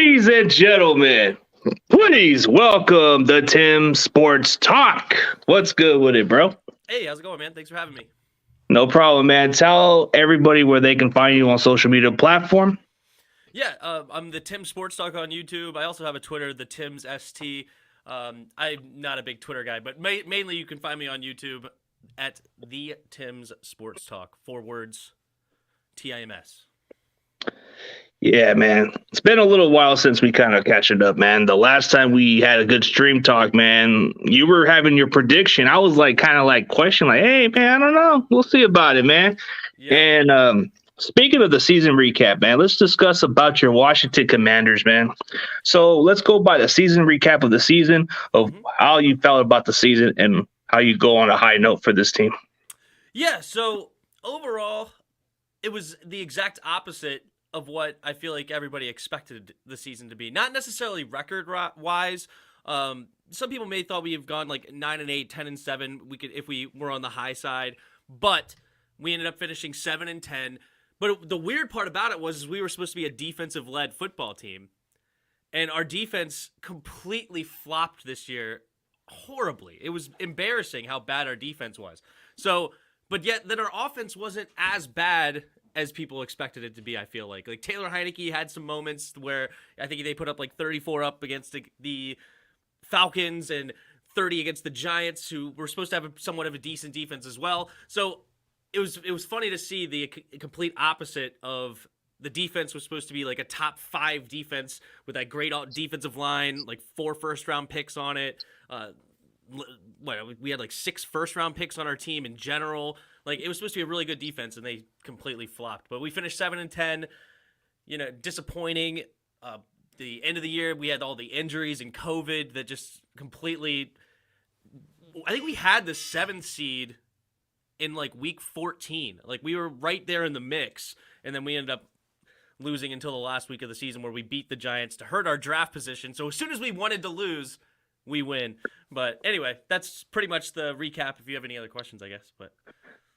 Ladies and gentlemen, please welcome the Tim Sports Talk. What's good with it, bro? Hey, how's it going, man? Thanks for having me. No problem, man. Tell everybody where they can find you on social media platform. Yeah, I'm the Tim Sports Talk on YouTube. I also have a Twitter, the Tim's ST. I'm not a big Twitter guy, but mainly you can find me on YouTube at the Tim's Sports Talk. 4 words, TIMS. Yeah, man. It's been a little while since we kind of catching up, man. The last time we had a good stream talk, man, you were having your prediction. I was kind of questioning, hey, man, I don't know. We'll see about it, man. Yeah. And speaking of the season recap, man, let's discuss about your Washington Commanders, man. So let's go by the season recap of the season, of how you felt about the season and how you go on a high note for this team. Yeah, so overall, it was the exact opposite of what I feel like everybody expected the season to be. Not necessarily record-wise. Some people may thought we have gone 9-8, 10-7. We could, if we were on the high side, but we ended up finishing 7-10. But the weird part about it was we were supposed to be a defensive-led football team, and our defense completely flopped this year horribly. It was embarrassing how bad our defense was. So, but yet then our offense wasn't as bad as people expected it to be, I feel like. Taylor Heinicke had some moments where I think they put up 34 up against the Falcons and 30 against the Giants, who were supposed to have somewhat of a decent defense as well. So it was funny to see the complete opposite of the defense was supposed to be a top 5 defense with that great defensive line, 4 first-round picks on it. We had 6 first-round picks on our team in general. It was supposed to be a really good defense, and they completely flopped. But we finished 7-10. Disappointing. The end of the year, we had all the injuries and COVID that just completely. I think we had the 7th seed in week 14. We were right there in the mix, and then we ended up losing until the last week of the season, where we beat the Giants to hurt our draft position. So as soon as we wanted to lose, we win. But anyway, that's pretty much the recap. If you have any other questions, I guess. But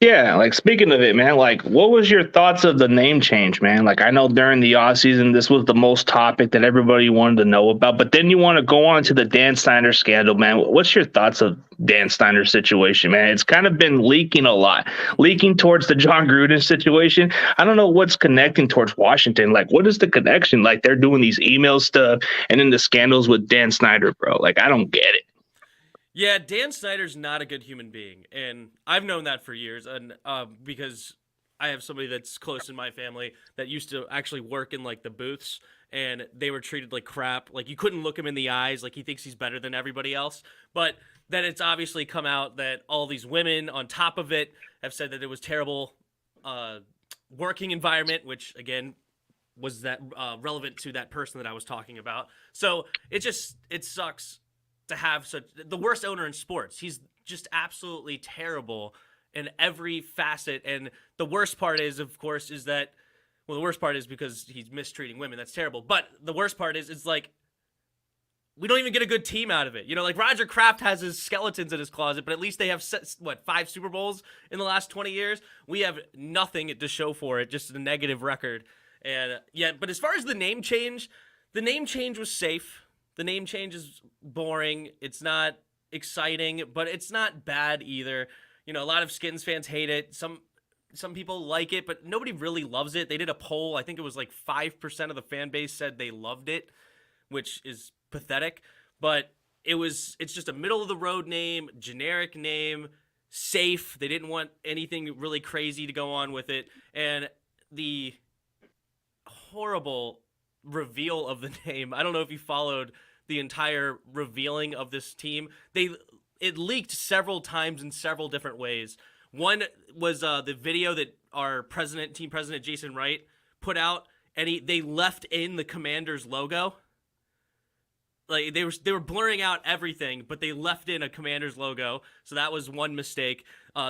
yeah, speaking of it, man, what was your thoughts of the name change, man? I know during the offseason, this was the most topic that everybody wanted to know about, but then you want to go on to the Dan Snyder scandal, man. What's your thoughts of Dan Snyder's situation, man? It's kind of been leaking a lot, leaking towards the John Gruden situation. I don't know what's connecting towards Washington. What is the connection? They're doing these email stuff and then the scandals with Dan Snyder, bro. I don't get it. Yeah, Dan Snyder's not a good human being, and I've known that for years, and because I have somebody that's close in my family that used to actually work in the booths, and they were treated like crap. You couldn't look him in the eyes, he thinks he's better than everybody else. But then it's obviously come out that all these women on top of it have said that it was terrible working environment, which again was that relevant to that person that I was talking about. So it sucks to have the worst owner in sports. He's just absolutely terrible in every facet. And the worst part is, of course, the worst part is because he's mistreating women. That's terrible. But the worst part is, it's we don't even get a good team out of it. Roger Kraft has his skeletons in his closet, but at least they have 5 Super Bowls in the last 20 years. We have nothing to show for it, just a negative record. And yeah, but as far as the name change was safe. The name change is boring. It's not exciting, but it's not bad either. A lot of Skins fans hate it. Some people like it, but nobody really loves it. They did a poll. I think it was 5% of the fan base said they loved it, which is pathetic. But it's just a middle of the road name, generic name, safe. They didn't want anything really crazy to go on with it. And the horrible reveal of the name. I don't know if you followed the entire revealing of this team. It leaked several times in several different ways. One was the video that our team president Jason Wright put out, and they left in the Commanders logo. They were blurring out everything, but they left in a Commanders logo. So that was one mistake.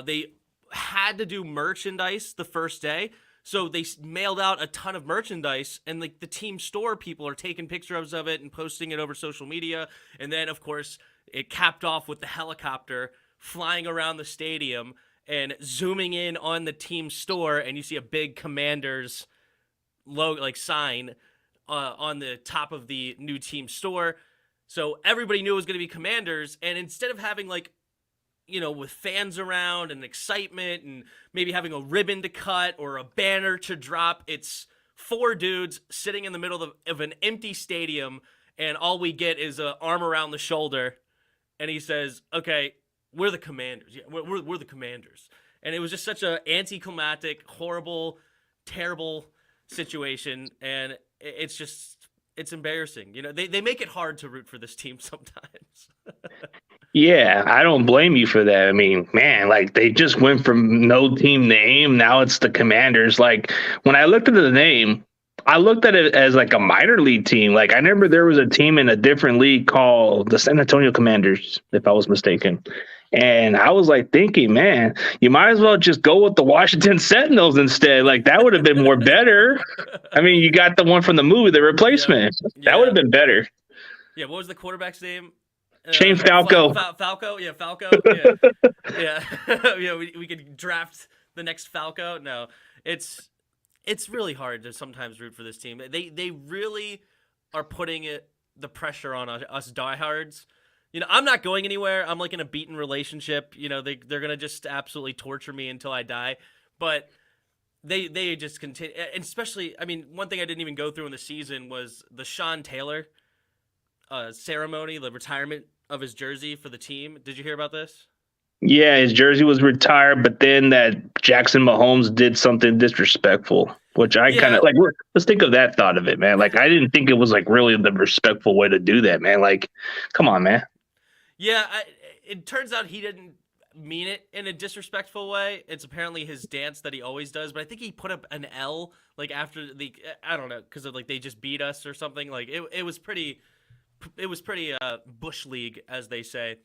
They had to do merchandise the first day. So they mailed out a ton of merchandise, and the team store people are taking pictures of it and posting it over social media. And then, of course, it capped off with the helicopter flying around the stadium and zooming in on the team store, and you see a big Commanders logo, sign on the top of the new team store. So everybody knew it was going to be Commanders. And instead of having like, with fans around and excitement and maybe having a ribbon to cut or a banner to drop, it's 4 dudes sitting in the middle of an empty stadium, and all we get is an arm around the shoulder, and he says, okay, we're the Commanders. Yeah, we're the Commanders. And it was just such an anticlimactic, horrible, terrible situation, and it's embarrassing. They make it hard to root for this team sometimes. Yeah, I don't blame you for that. I mean, man, like they just went from no team name. Now it's the Commanders. Like when I looked at the name, I looked at it as like a minor league team. Like I remember there was a team in a different league called the San Antonio Commanders, if I was mistaken. And I was like thinking, man, you might as well just go with the Washington Sentinels instead. Like that would have been more better. I mean, you got the one from the movie, The Replacement. Yeah. That would have been better. Yeah, what was the quarterback's name? Shane Falco. Falco? Yeah, Falco. Yeah. Yeah, we could draft the next Falco. No, it's really hard to sometimes root for this team. They really are putting the pressure on us diehards. I'm not going anywhere. I'm like in a beaten relationship. They're gonna just absolutely torture me until I die. But they just continue, and especially, I mean, one thing I didn't even go through in the season was the Sean Taylor ceremony, the retirement of his jersey for the team. Did you hear about this? Yeah, his jersey was retired, but then that Jackson Mahomes did something disrespectful, which I kind of like. Let's think of that thought of it, man. Like, I didn't think it was like really the respectful way to do that, man. Like, come on, man. Yeah, it turns out he didn't mean it in a disrespectful way. It's apparently his dance that he always does, but I think he put up an L like after I don't know, because of like they just beat us or something. Like it was pretty bush league, as they say.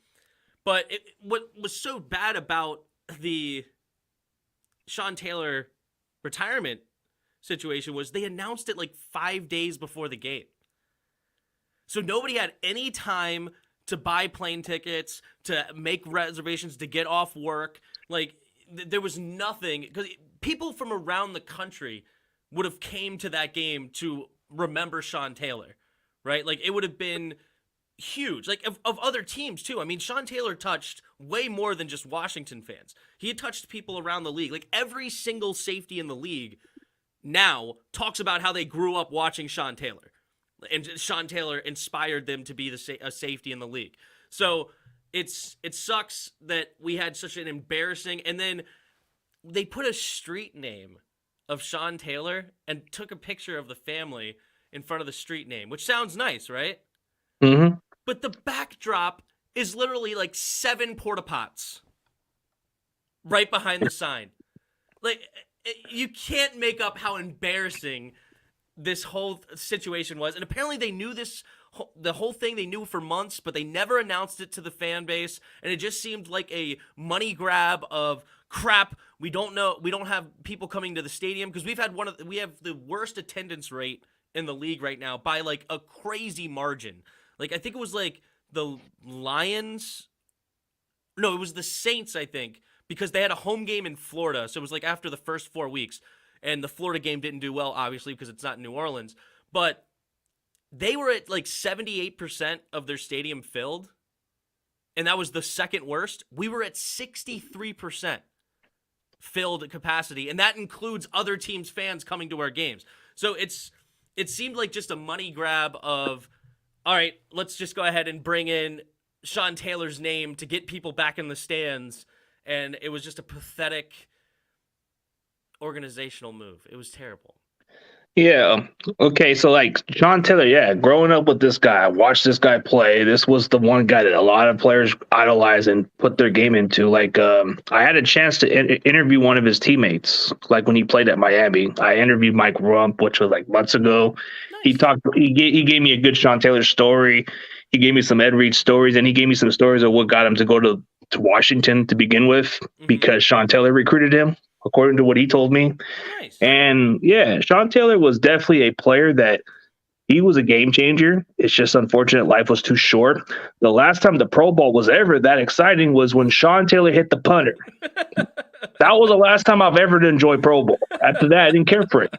But what was so bad about the Sean Taylor retirement situation was they announced it like 5 days before the game. So nobody had any time to buy plane tickets, to make reservations, to get off work. Like there was nothing, because people from around the country would have came to that game to remember Sean Taylor, right? Like it would have been huge, like of other teams too. I mean, Sean Taylor touched way more than just Washington fans. He had touched people around the league. Like every single safety in the league now talks about how they grew up watching Sean Taylor, and Sean Taylor inspired them to be a safety in the league. So it sucks that we had such an embarrassing, and then they put a street name of Sean Taylor and took a picture of the family in front of the street name, which sounds nice, right? Mm-hmm. But the backdrop is literally like 7 porta pots right behind the sign. Like, you can't make up how embarrassing this whole situation was. And apparently they knew the whole thing they knew for months, but they never announced it to the fan base. And it just seemed like a money grab of crap. We don't have people coming to the stadium, because we have the worst attendance rate in the league right now by like a crazy margin. Like, I think it was like the Lions. No, it was the Saints, I think, because they had a home game in Florida. So it was like after the first 4 weeks. And the Florida game didn't do well, obviously, because it's not in New Orleans. But they were at like 78% of their stadium filled. And that was the second worst. We were at 63% filled capacity. And that includes other teams' fans coming to our games. So it seemed like just a money grab of, all right, let's just go ahead and bring in Sean Taylor's name to get people back in the stands. And it was just a pathetic organizational move. It was terrible. Yeah. Okay. So like Sean Taylor, yeah, growing up with this guy, watched this guy play. This was the one guy that a lot of players idolize and put their game into. Like I had a chance to interview one of his teammates, like when he played at Miami. I interviewed Mike Rump, which was like months ago. Nice. He gave me a good Sean Taylor story. He gave me some Ed Reed stories, and he gave me some stories of what got him to go to Washington to begin with, because Sean Taylor recruited him, according to what he told me. Nice. And yeah, Sean Taylor was definitely a player that he was a game changer. It's just unfortunate life was too short. The last time the Pro Bowl was ever that exciting was when Sean Taylor hit the punter. That was the last time I've ever enjoyed Pro Bowl. After that, I didn't care for it.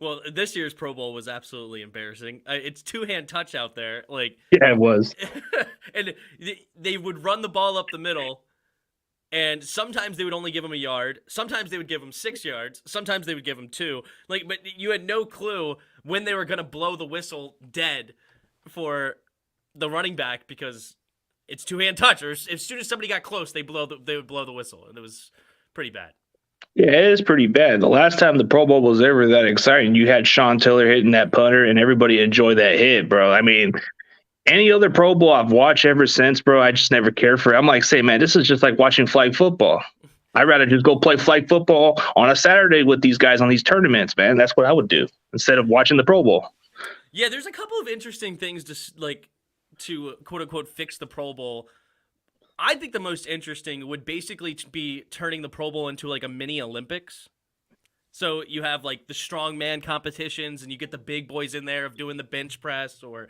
Well, this year's Pro Bowl was absolutely embarrassing. It's two-hand touch out there, like Yeah, it was. and they would run the ball up the middle, and sometimes they would only give him a yard. Sometimes they would give him 6 yards. Sometimes they would give him 2. Like, but you had no clue when they were gonna blow the whistle dead for the running back because it's two-hand touch. Or as soon as somebody got close, they would blow the whistle, and it was pretty bad. Yeah, it is pretty bad. The last time the Pro Bowl was ever that exciting, you had Sean Taylor hitting that punter, and everybody enjoyed that hit, bro. I mean, any other Pro Bowl I've watched ever since, bro, I just never cared for it. I'm like, say, man, this is just like watching flag football. I'd rather just go play flag football on a Saturday with these guys on these tournaments, man. That's what I would do instead of watching the Pro Bowl. Yeah, there's a couple of interesting things to quote unquote fix the Pro Bowl. I think the most interesting would basically be turning the Pro Bowl into like a mini Olympics. So you have like the strongman competitions, and you get the big boys in there of doing the bench press or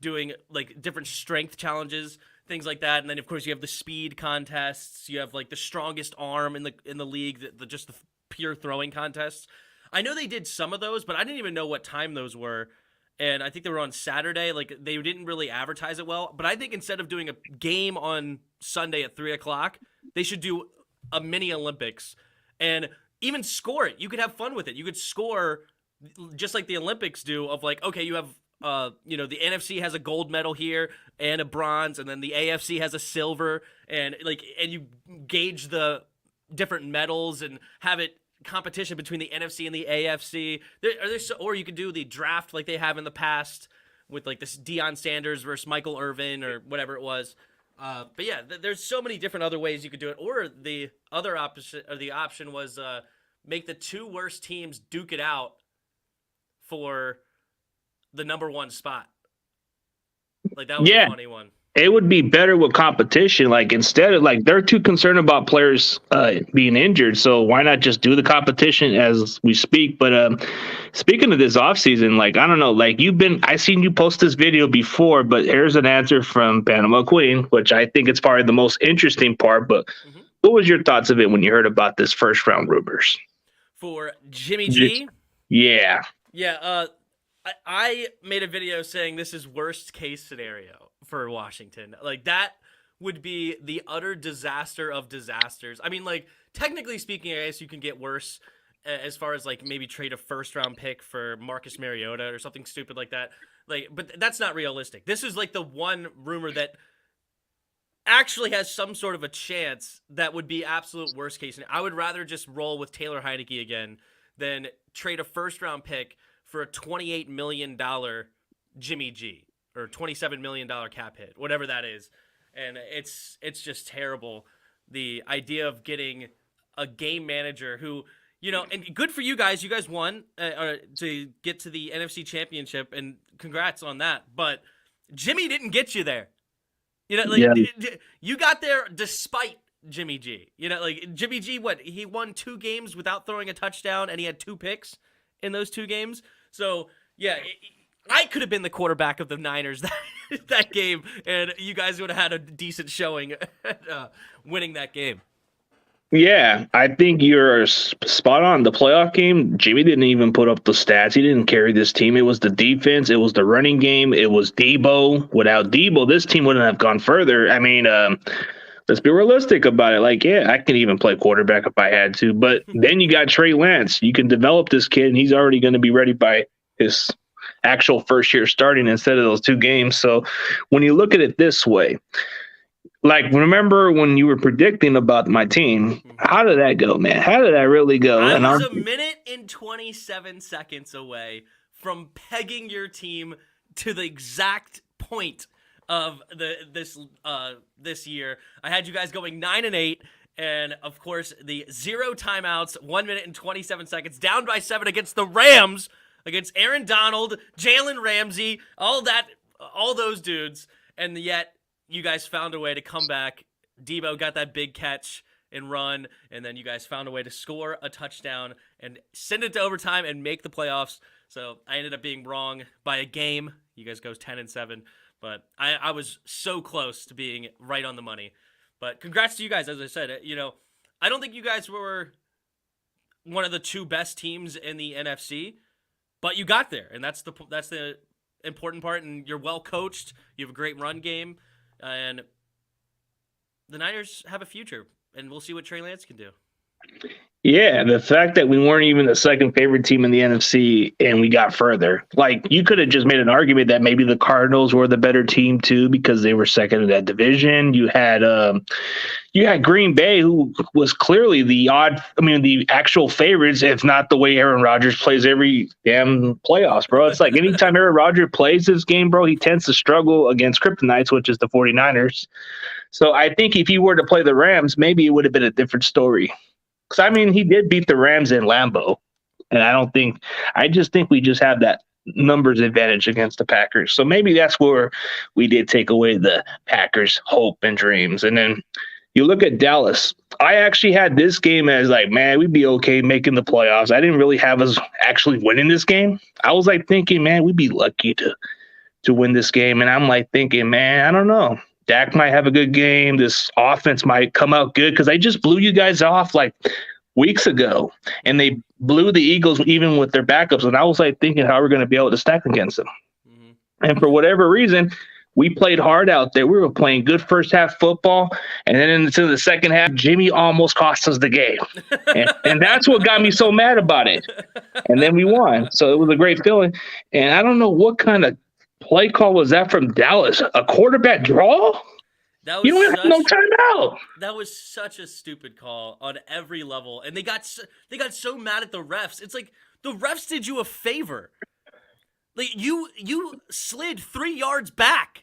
doing like different strength challenges, things like that. And then of course you have the speed contests. You have like the strongest arm in the league, just the pure throwing contests. I know they did some of those, but I didn't even know what time those were. And I think they were on Saturday. Like, they didn't really advertise it well. But I think instead of doing a game on Sunday at 3 o'clock, they should do a mini Olympics and even score it. You could have fun with it. You could score just like the Olympics do of like, okay, you have, the NFC has a gold medal here and a bronze, and then the AFC has a silver, and you gauge the different medals and have it competition between the NFC and the AFC. Or you could do the draft like they have in the past with like this Deion Sanders versus Michael Irvin or whatever it was. But yeah, there's so many different other ways you could do it. Or the other option, or the option was make the 2 worst teams duke it out for the number 1 spot. Like, that was a funny one. It would be better with competition. Like, instead of like, they're too concerned about players being injured. So why not just do the competition as we speak? But speaking of this offseason, like, I don't know, like I seen you post this video before, but here's an answer from Panama Queen, which I think it's probably the most interesting part. But what was your thoughts of it when you heard about this first round rumors? For Jimmy G? Yeah. Yeah. I made a video saying this is worst case scenario for Washington. Like, that would be the utter disaster of disasters. I mean, like, technically speaking, I guess you can get worse as far as like maybe trade a first round pick for Marcus Mariota or something stupid like that. Like, but that's not realistic. This is like the one rumor that actually has some sort of a chance that would be absolute worst case. I would rather just roll with Taylor Heineke again than trade a first round pick for a $28 million Jimmy G or $27 million cap hit, whatever that is. And it's just terrible. The idea of getting a game manager who, and good for you guys. You guys won to get to the NFC Championship, and congrats on that. But Jimmy didn't get you there. You got there despite Jimmy G. Jimmy G, he won 2 games without throwing a touchdown, and he had 2 picks in those 2 games. So, yeah, I could have been the quarterback of the Niners that game, and you guys would have had a decent showing at winning that game. Yeah, I think you're spot on. The playoff game, Jimmy didn't even put up the stats. He didn't carry this team. It was the defense. It was the running game. It was Debo. Without Debo, this team wouldn't have gone further. I mean, let's be realistic about it. Like, yeah, I can even play quarterback if I had to. But then you got Trey Lance. You can develop this kid, and he's already going to be ready by his actual first year starting instead of those 2 games. So when you look at it this way, like, remember when you were predicting about my team, how did that go, man? How did that really go? I was a minute and 27 seconds away from pegging your team to the exact point of this year. I had you guys going 9-8, and of course the 0 timeouts, 1 minute and 27 seconds, down by 7 against the Rams, against Aaron Donald, Jalen Ramsey, all those dudes, and yet you guys found a way to come back. Debo got that big catch and run, and then you guys found a way to score a touchdown and send it to overtime and make the playoffs. So I ended up being wrong by a game. You guys go 10-7. But I was so close to being right on the money. But congrats to you guys, as I said. I don't think you guys were one of the two best teams in the NFC, but you got there, and that's the important part. And you're well coached. You have a great run game, and the Niners have a future. And we'll see what Trey Lance can do. Yeah, the fact that we weren't even the second favorite team in the NFC and we got further. Like, you could have just made an argument that maybe the Cardinals were the better team too because they were second in that division. You had Green Bay, who was clearly the actual favorites, if not the way Aaron Rodgers plays every damn playoffs, bro. It's like anytime Aaron Rodgers plays this game, bro, he tends to struggle against kryptonites, which is the 49ers. So I think if he were to play the Rams, maybe it would have been a different story. Because, I mean, he did beat the Rams in Lambeau. And I just think we just have that numbers advantage against the Packers. So maybe that's where we did take away the Packers' hope and dreams. And then you look at Dallas. I actually had this game as like, man, we'd be okay making the playoffs. I didn't really have us actually winning this game. I was like thinking, man, we'd be lucky to win this game. And I'm like thinking, man, I don't know. Dak might have a good game. This offense might come out good because I just blew you guys off like weeks ago, and they blew the Eagles even with their backups. And I was like thinking how we're going to be able to stack against them. Mm-hmm. And for whatever reason, we played hard out there. We were playing good first half football, and then into the second half, Jimmy almost cost us the game, and that's what got me so mad about it. And then we won, so it was a great feeling. And I don't know what kind of play call was that from Dallas? A quarterback draw? You don't have no timeout. That was such a stupid call on every level, and they got so mad at the refs. It's like the refs did you a favor. Like you slid 3 yards back,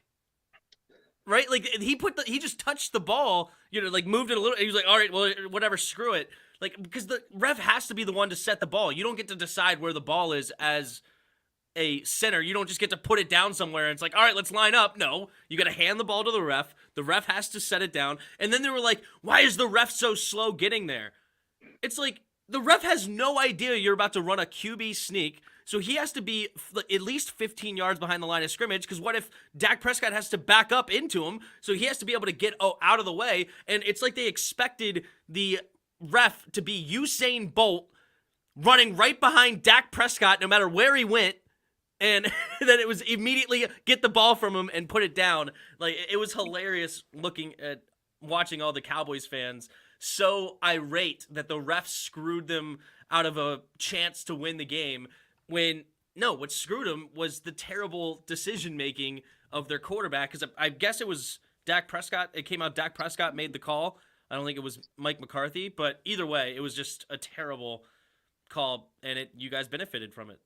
right? Like he just touched the ball, like moved it a little. He was like, all right, well, whatever, screw it. Like because the ref has to be the one to set the ball. You don't get to decide where the ball is as a center. You don't just get to put it down somewhere and it's like, all right, let's line up. No, you got to hand the ball to the ref. The ref has to set it down. And then they were like, why is the ref so slow getting there? It's like the ref has no idea you're about to run a QB sneak. So he has to be at least 15 yards behind the line of scrimmage because what if Dak Prescott has to back up into him? So he has to be able to get out of the way. And it's like they expected the ref to be Usain Bolt running right behind Dak Prescott no matter where he went. And then it was immediately get the ball from him and put it down. Like, it was hilarious watching all the Cowboys fans so irate that the refs screwed them out of a chance to win the game. What screwed them was the terrible decision-making of their quarterback. Because I guess it was Dak Prescott. It came out Dak Prescott made the call. I don't think it was Mike McCarthy. But either way, it was just a terrible call, and you guys benefited from it.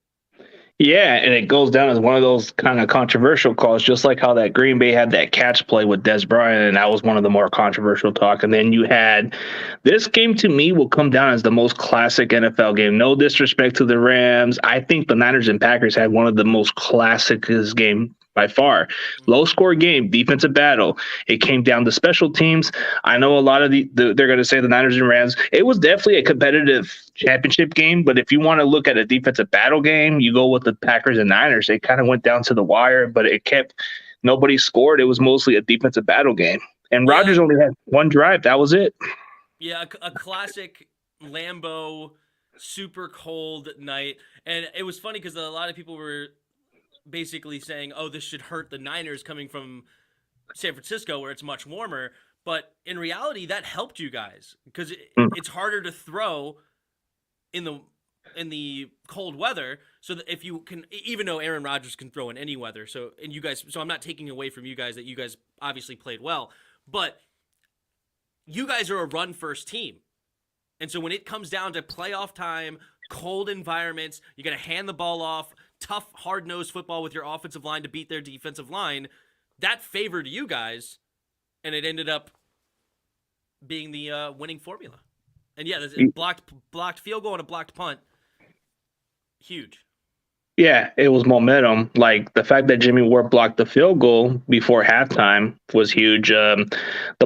Yeah, and it goes down as one of those kind of controversial calls, just like how that Green Bay had that catch play with Des Bryant, and that was one of the more controversial talk. And then you had this game, to me, will come down as the most classic NFL game. No disrespect to the Rams. I think the Niners and Packers had one of the most classic game by far. Low score game, defensive battle. It came down to special teams. I know a lot of they're going to say the Niners and Rams. It was definitely a competitive championship game, but if you want to look at a defensive battle game, you go with the Packers and Niners. It kind of went down to the wire, but nobody scored. It was mostly a defensive battle game. And Rodgers only had one drive. That was it. Yeah, a classic Lambeau, super cold night. And it was funny because a lot of people were basically saying, oh, this should hurt the Niners coming from San Francisco where it's much warmer. But in reality, that helped you guys because it's harder to throw in the cold weather. So that if you can, even though Aaron Rodgers can throw in any weather. So I'm not taking away from you guys that you guys obviously played well, but you guys are a run first team. And so when it comes down to playoff time, cold environments, you got to hand the ball off, tough, hard-nosed football with your offensive line to beat their defensive line. That favored you guys, and it ended up being the winning formula. And yeah, this blocked field goal and a blocked punt. Huge. Yeah, it was momentum. Like the fact that Jimmy Ward blocked the field goal before halftime was huge. The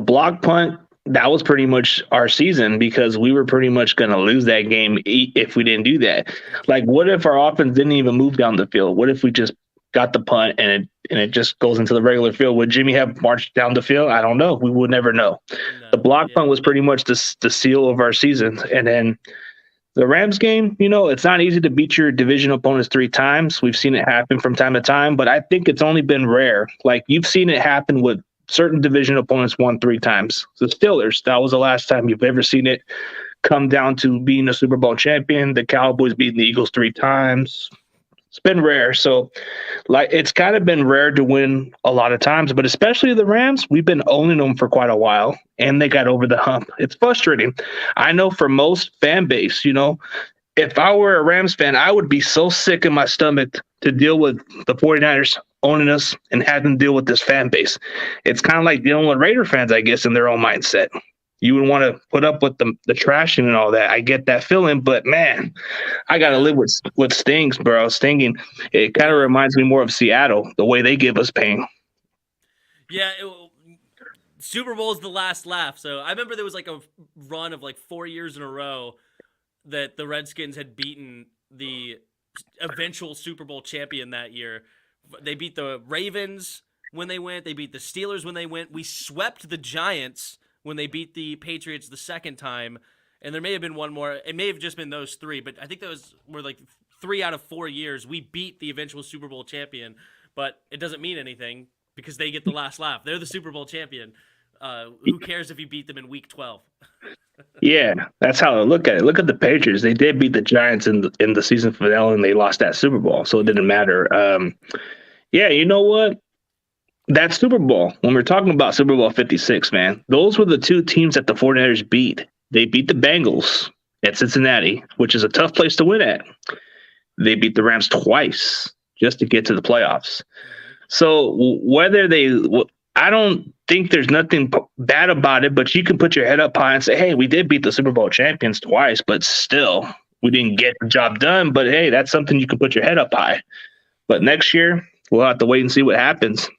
block punt, that was pretty much our season because we were pretty much going to lose that game if we didn't do that. Like, what if our offense didn't even move down the field? What if we just got the punt and it just goes into the regular field? Would Jimmy have marched down the field? I don't know. We would never know. The block punt was pretty much the seal of our season. And then the Rams game, it's not easy to beat your division opponents 3 times. We've seen it happen from time to time, but I think it's only been rare. Like, you've seen it happen with certain division opponents won 3 times. The Steelers, that was the last time you've ever seen it come down to being a Super Bowl champion. The Cowboys beating the Eagles 3 times. It's been rare. So, like, it's kind of been rare to win a lot of times, but especially the Rams, we've been owning them for quite a while, and they got over the hump. It's frustrating. I know for most fan base, if I were a Rams fan, I would be so sick in my stomach to deal with the 49ers owning us and having to deal with this fan base. It's kind of like dealing with Raider fans, I guess, in their own mindset. You would want to put up with the trashing and all that. I get that feeling, but man, I got to live with stings, bro. Stinging. It kind of reminds me more of Seattle, the way they give us pain. Yeah, Super Bowl is the last laugh. So I remember there was like a run of like 4 years in a row that the Redskins had beaten the eventual Super Bowl champion that year. They beat the Ravens when they went. They beat the Steelers when they went. We swept the Giants when they beat the Patriots the second time, and there may have been one more. It may have just been those 3, but I think those were like 3 out of 4 years we beat the eventual Super Bowl champion, but it doesn't mean anything because they get the last laugh. They're the Super Bowl champion. Who cares if you beat them in Week 12? Yeah, that's how I look at it. Look at the Patriots. They did beat the Giants in the season finale, and they lost that Super Bowl, so it didn't matter. Yeah, you know what? That Super Bowl, when we're talking about Super Bowl 56, man, those were the 2 teams that the 49ers beat. They beat the Bengals at Cincinnati, which is a tough place to win at. They beat the Rams twice just to get to the playoffs. So I don't think there's nothing bad about it, but you can put your head up high and say, hey, we did beat the Super Bowl champions twice, but still, we didn't get the job done. But hey, that's something you can put your head up high. But next year, we'll have to wait and see what happens.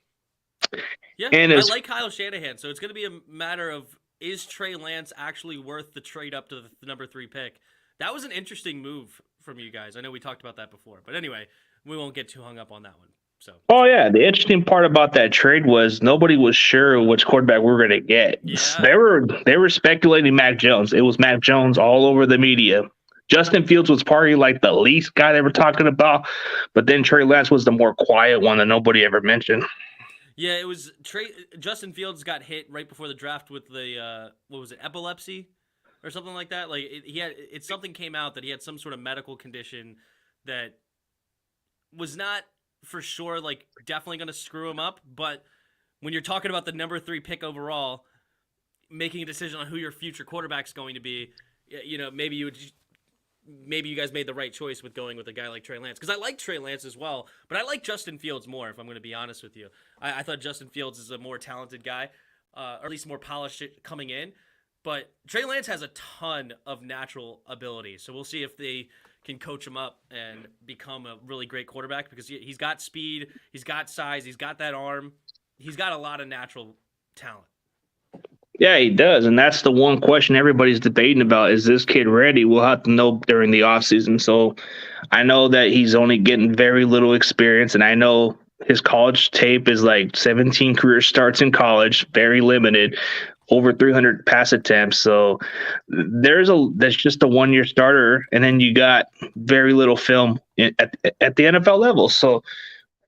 Yeah, and I like Kyle Shanahan, so it's going to be a matter of, is Trey Lance actually worth the trade up to the number 3 pick? That was an interesting move from you guys. I know we talked about that before, but anyway, we won't get too hung up on that one. So. Oh yeah, the interesting part about that trade was nobody was sure which quarterback we were going to get. Yeah. They were speculating Mac Jones. It was Mac Jones all over the media. Justin Fields was probably like the least guy they were talking about, but then Trey Lance was the more quiet one that nobody ever mentioned. Yeah, it was Justin Fields got hit right before the draft with the what was it, epilepsy or something like that. Like something came out that he had some sort of medical condition that was not for sure like definitely going to screw him up. But when you're talking about the number 3 pick overall, making a decision on who your future quarterback's going to be, maybe you guys made the right choice with going with a guy like Trey Lance. Because I like Trey Lance as well, but I like Justin Fields more, if I'm going to be honest with you. I thought Justin Fields is a more talented guy, or at least more polished coming in. But Trey Lance has a ton of natural ability, so we'll see if they can coach him up and become a really great quarterback, because he's got speed, he's got size, he's got that arm. He's got a lot of natural talent. Yeah, he does. And that's the one question everybody's debating about. Is this kid ready? We'll have to know during the offseason. So I know that he's only getting very little experience, and I know his college tape is like 17 career starts in college, very limited, over 300 pass attempts. So that's just a 1-year starter, and then you got very little film at the NFL level. So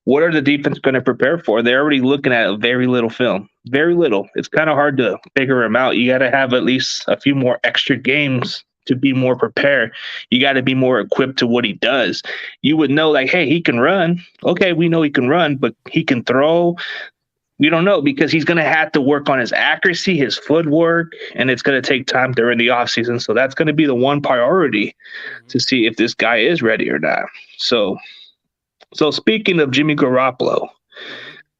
what are the defense going to prepare for? They're already looking at very little film. Very little. It's kind of hard to figure him out. You got to have at least a few more extra games to be more prepared. You got to be more equipped to what he does. You would know, like, hey, he can run. Okay, we know he can run, but he can throw. We don't know, because he's going to have to work on his accuracy, his footwork, and it's going to take time during the offseason. So that's going to be the one priority to see if this guy is ready or not. So speaking of Jimmy Garoppolo,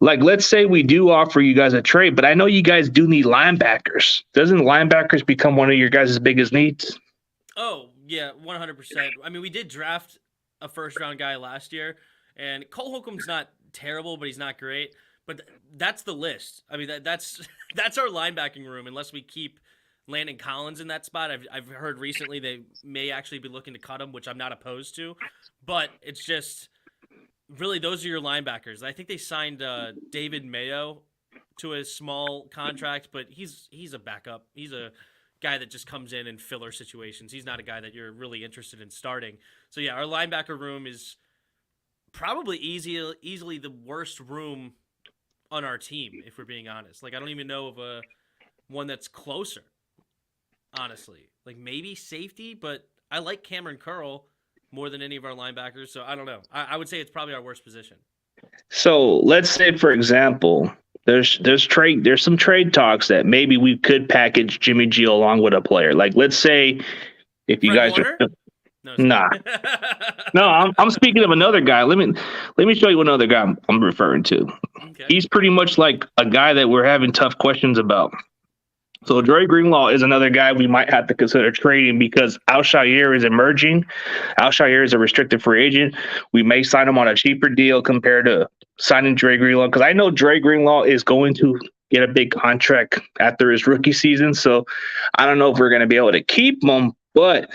like, let's say we do offer you guys a trade, but I know you guys do need linebackers. Doesn't linebackers become one of your guys' biggest needs? Oh, yeah, 100%. I mean, we did draft a first-round guy last year, and Cole Holcomb's not terrible, but he's not great. But that's the list. I mean, that's our linebacking room, unless we keep Landon Collins in that spot. I've heard recently they may actually be looking to cut him, which I'm not opposed to. But it's just – really, those are your linebackers. I think they signed David Mayo to a small contract, but he's a backup. He's a guy that just comes in filler situations. He's not a guy that you're really interested in starting. So yeah, our linebacker room is probably easily the worst room on our team, if we're being honest. Like, I don't even know of one that's closer, honestly. Like, maybe safety, but I like Cameron Curl more than any of our linebackers, so I don't know. I would say it's probably our worst position. So let's say, for example, there's some trade talks that maybe we could package Jimmy G along with a player. Like, let's say if you Fred guys Warner? are No, nah. No, I'm speaking of another guy. Let me show you another guy I'm referring to. Okay. He's pretty much like a guy that we're having tough questions about. So Dre Greenlaw is another guy we might have to consider trading because Al-Shaair is emerging. Al-Shaair is a restricted free agent. We may sign him on a cheaper deal compared to signing Dre Greenlaw because I know Dre Greenlaw is going to get a big contract after his rookie season. So I don't know if we're going to be able to keep him, but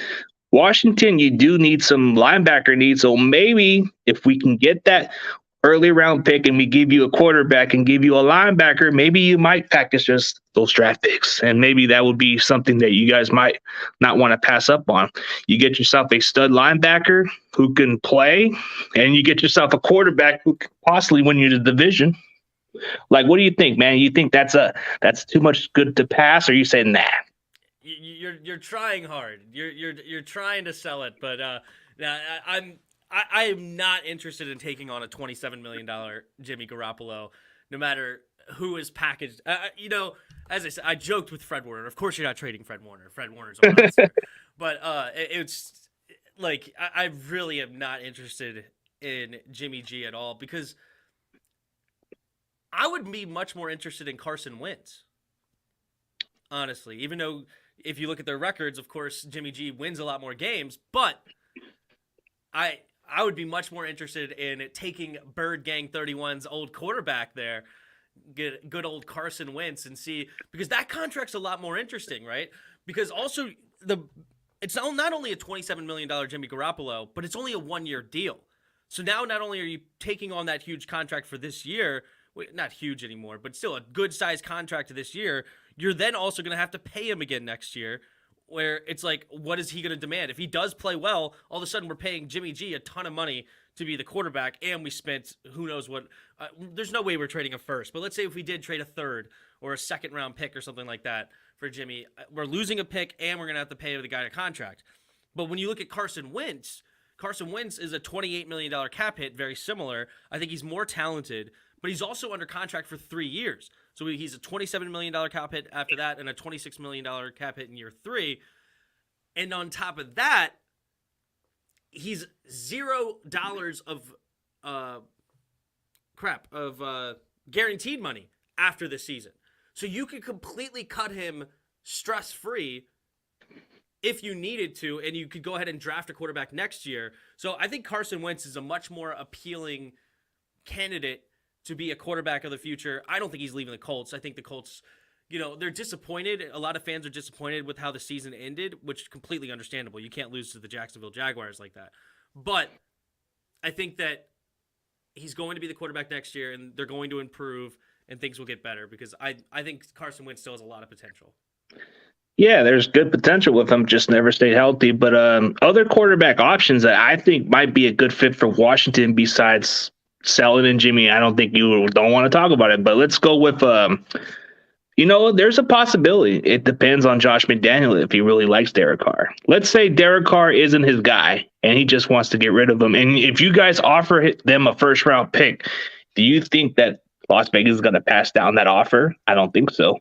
Washington, you do need some linebacker needs. So maybe if we can get that early round pick and we give you a quarterback and give you a linebacker, maybe you might package just those draft picks. And maybe that would be something that you guys might not want to pass up on. You get yourself a stud linebacker who can play, and you get yourself a quarterback who could possibly win you the division. Like, what do you think, man? You think that's too much good to pass, or you say nah? You're trying hard. You're trying to sell it, but I am not interested in taking on a $27 million Jimmy Garoppolo, no matter who is packaged. As I said, I joked with Fred Warner. Of course, you're not trading Fred Warner. Fred Warner's a monster. But it's like I really am not interested in Jimmy G at all because I would be much more interested in Carson Wentz. Honestly, even though if you look at their records, of course, Jimmy G wins a lot more games, but I would be much more interested in taking Bird Gang 31's old quarterback there, get good old Carson Wentz, and see, because that contract's a lot more interesting, right? Because also it's not only a $27 million Jimmy Garoppolo, but it's only a 1-year deal. So now not only are you taking on that huge contract for this year, not huge anymore, but still a good sized contract this year, you're then also going to have to pay him again next year, where it's like, what is he going to demand? If he does play well, all of a sudden we're paying Jimmy G a ton of money to be the quarterback, and we spent who knows what. There's no way we're trading a first, but let's say if we did trade a third or a second-round pick or something like that for Jimmy, we're losing a pick, and we're going to have to pay the guy a contract. But when you look at Carson Wentz is a $28 million cap hit, very similar. I think he's more talented, but he's also under contract for 3 years. So he's a $27 million cap hit after that and a $26 million cap hit in year 3. And on top of that, he's $0 of guaranteed money after the season. So you could completely cut him stress-free if you needed to, and you could go ahead and draft a quarterback next year. So I think Carson Wentz is a much more appealing candidate to be a quarterback of the future. I don't think he's leaving the Colts. I think the Colts, they're disappointed. A lot of fans are disappointed with how the season ended, which is completely understandable. You can't lose to the Jacksonville Jaguars like that. But I think that he's going to be the quarterback next year, and they're going to improve, and things will get better because I think Carson Wentz still has a lot of potential. Yeah, there's good potential with him, just never stayed healthy. But other quarterback options that I think might be a good fit for Washington besides Selling and Jimmy, I don't think you don't want to talk about it, but let's go with, there's a possibility. It depends on Josh McDaniel if he really likes Derek Carr. Let's say Derek Carr isn't his guy and he just wants to get rid of him. And if you guys offer them a first round pick, do you think that Las Vegas is going to pass down that offer? I don't think so.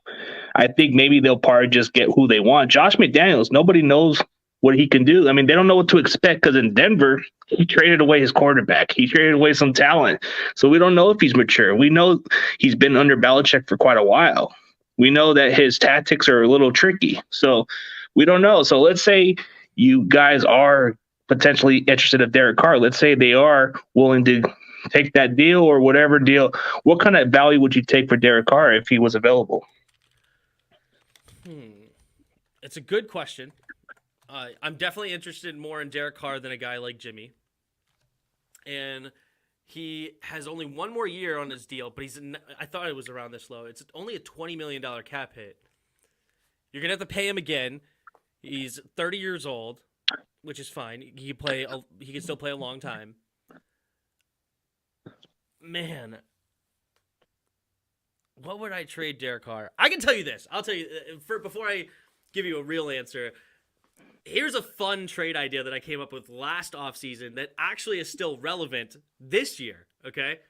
I think maybe they'll probably just get who they want. Josh McDaniels, nobody knows what he can do. I mean, they don't know what to expect because in Denver, he traded away his quarterback. He traded away some talent. So we don't know if he's mature. We know he's been under Belichick for quite a while. We know that his tactics are a little tricky. So we don't know. So let's say you guys are potentially interested in Derek Carr. Let's say they are willing to take that deal or whatever deal. What kind of value would you take for Derek Carr if he was available? It's a good question. I'm definitely interested more in Derek Carr than a guy like Jimmy. And he has only one more year on his deal, but I thought it was around this low. It's only a $20 million cap hit. You're going to have to pay him again. He's 30 years old, which is fine. He can still play a long time. Man, what would I trade Derek Carr? I can tell you this. I'll tell you before I give you a real answer. Here's a fun trade idea that I came up with last offseason that actually is still relevant this year, okay?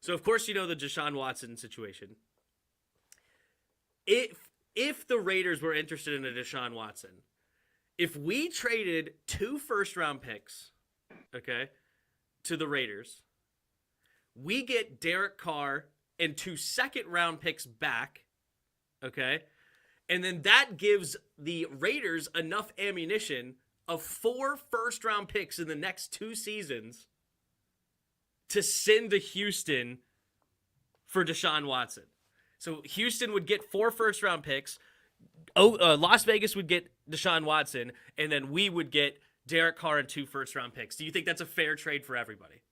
So, of course, you know the Deshaun Watson situation. If the Raiders were interested in a Deshaun Watson, if we traded 2 first-round picks, okay, to the Raiders, we get Derek Carr and 2 second-round picks back, okay? And then that gives the Raiders enough ammunition of 4 first-round picks in the next 2 seasons to send to Houston for Deshaun Watson. So Houston would get 4 first-round picks. Las Vegas would get Deshaun Watson, and then we would get Derek Carr and 2 first-round picks. Do you think that's a fair trade for everybody?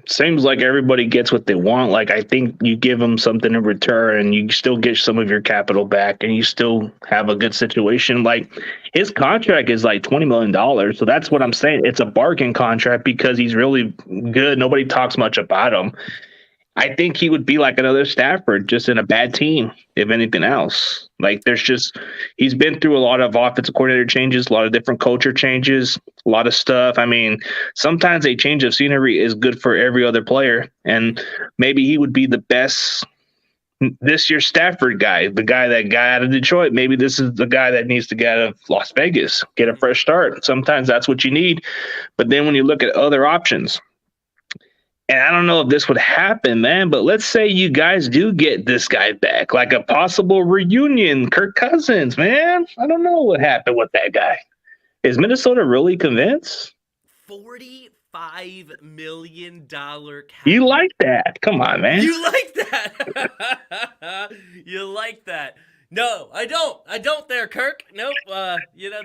Seems like everybody gets what they want. Like, I think you give them something in return and you still get some of your capital back and you still have a good situation. Like, his contract is like $20 million. So that's what I'm saying. It's a bargain contract because he's really good. Nobody talks much about him. I think he would be like another Stafford, just in a bad team, if anything else. Like, he's been through a lot of offensive coordinator changes, a lot of different culture changes, a lot of stuff. I mean, sometimes a change of scenery is good for every other player. And maybe he would be the best this year's Stafford guy, the guy that got out of Detroit. Maybe this is the guy that needs to get out of Las Vegas, get a fresh start. Sometimes that's what you need. But then when you look at other options, and I don't know if this would happen, man, but let's say you guys do get this guy back, like a possible reunion, Kirk Cousins, man. I don't know what happened with that guy. Is Minnesota really convinced? $45 million cap. You like that? Come on, man. You like that? You like that? No, I don't. I don't there, Kirk. Nope.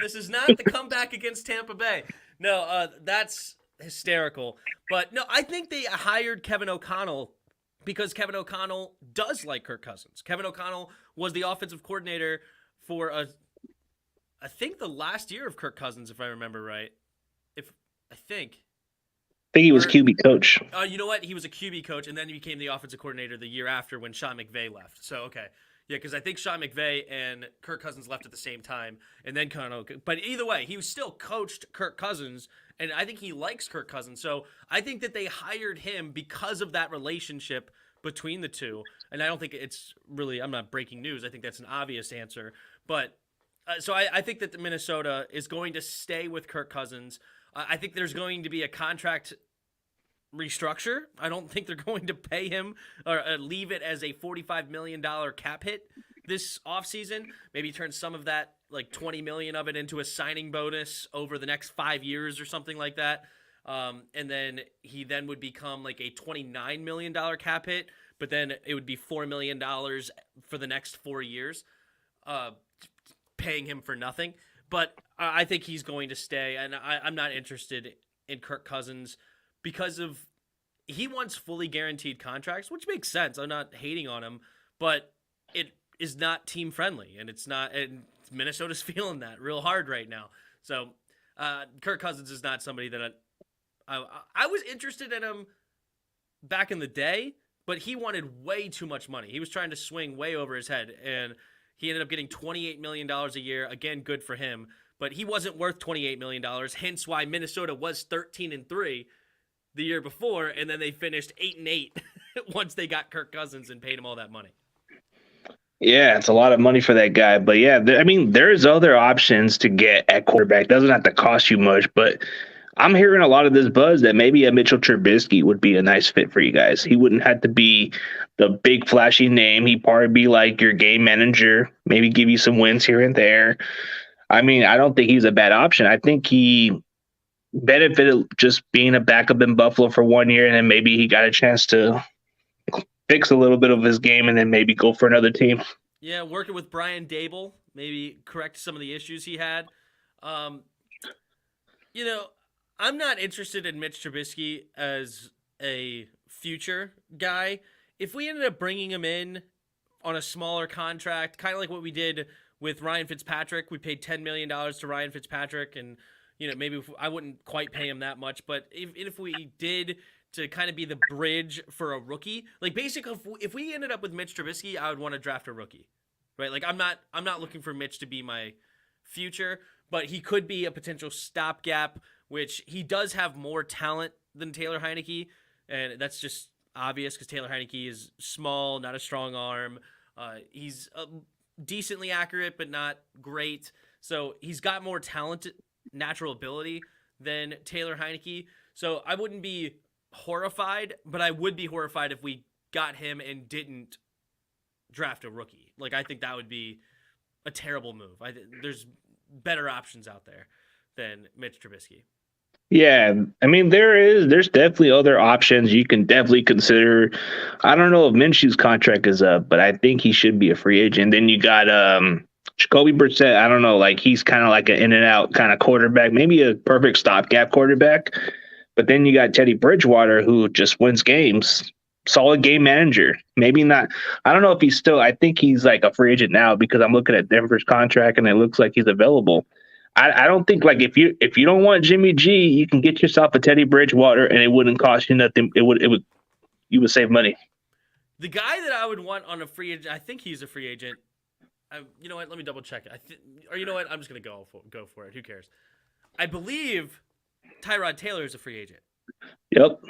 This is not the comeback against Tampa Bay. No, that's hysterical. But no, I think they hired Kevin O'Connell because Kevin O'Connell does like Kirk Cousins. Kevin O'Connell was the offensive coordinator for I think the last year of Kirk Cousins, if I remember right. I think he was QB coach. You know what? He was a QB coach, and then he became the offensive coordinator the year after when Sean McVay left. So, okay. Yeah, because I think Sean McVay and Kirk Cousins left at the same time, and then but either way, he still coached Kirk Cousins, and I think he likes Kirk Cousins. So I think that they hired him because of that relationship between the two, and I don't think it's really, I'm not breaking news. I think that's an obvious answer. But so I think that the Minnesota is going to stay with Kirk Cousins. I think there's going to be a contract restructure. I don't think they're going to pay him or leave it as a $45 million cap hit this offseason. Maybe turn some of that, like $20 million of it, into a signing bonus over the next 5 years or something like that. And then he then would become like a $29 million cap hit, but then it would be $4 million for the next 4 years, paying him for nothing. But I think he's going to stay, and I'm not interested in Kirk Cousins because he wants fully guaranteed contracts, which makes sense. I'm not hating on him, but it is not team friendly, and it's not. And Minnesota's feeling that real hard right now. So Kirk Cousins is not somebody that I was interested in him back in the day, but he wanted way too much money. He was trying to swing way over his head, and he ended up getting $28 million a year. Again, good for him, but he wasn't worth $28 million. Hence why Minnesota was 13-3 the year before, and then they finished 8-8 once they got Kirk Cousins and paid him all that money. Yeah, it's a lot of money for that guy. But yeah, there's other options to get at quarterback. Doesn't have to cost you much, but I'm hearing a lot of this buzz that maybe a Mitchell Trubisky would be a nice fit for you guys. He wouldn't have to be the big flashy name. He'd probably be like your game manager, maybe give you some wins here and there. I mean, I don't think he's a bad option. I think he benefited just being a backup in Buffalo for 1 year, and then maybe he got a chance to fix a little bit of his game and then maybe go for another team. Yeah, working with Brian Dable, maybe correct some of the issues he had. I'm not interested in Mitch Trubisky as a future guy. If we ended up bringing him in on a smaller contract, kind of like what we did with Ryan Fitzpatrick. We paid $10 million to Ryan Fitzpatrick, and maybe I wouldn't quite pay him that much, but if we did to kind of be the bridge for a rookie, like basically if we ended up with Mitch Trubisky, I would want to draft a rookie, right? Like I'm not looking for Mitch to be my future, but he could be a potential stopgap, which he does have more talent than Taylor Heinicke, and that's just obvious because Taylor Heinicke is small, not a strong arm. He's decently accurate, but not great. So he's got more talent, natural ability than Taylor Heinicke. So I wouldn't be horrified, but I would be horrified if we got him and didn't draft a rookie. Like, I think that would be a terrible move. There's better options out there than Mitch Trubisky. Yeah, I mean there's definitely other options you can definitely consider. I don't know if Minshew's contract is up, but I think he should be a free agent. Then you got Jacoby Brissett. I don't know, like he's kind of like an in and out kind of quarterback, maybe a perfect stopgap quarterback. But then you got Teddy Bridgewater, who just wins games, solid game manager. Maybe not. I don't know if he's still. I think he's like a free agent now because I'm looking at Denver's contract and it looks like he's available. I don't think like if you don't want Jimmy G, you can get yourself a Teddy Bridgewater and it wouldn't cost you nothing. You would save money. The guy that I would want on a free agent, I think he's a free agent. You know what? Let me double check it. Or you know what? I'm just gonna go for it. Who cares? I believe Tyrod Taylor is a free agent. Yep.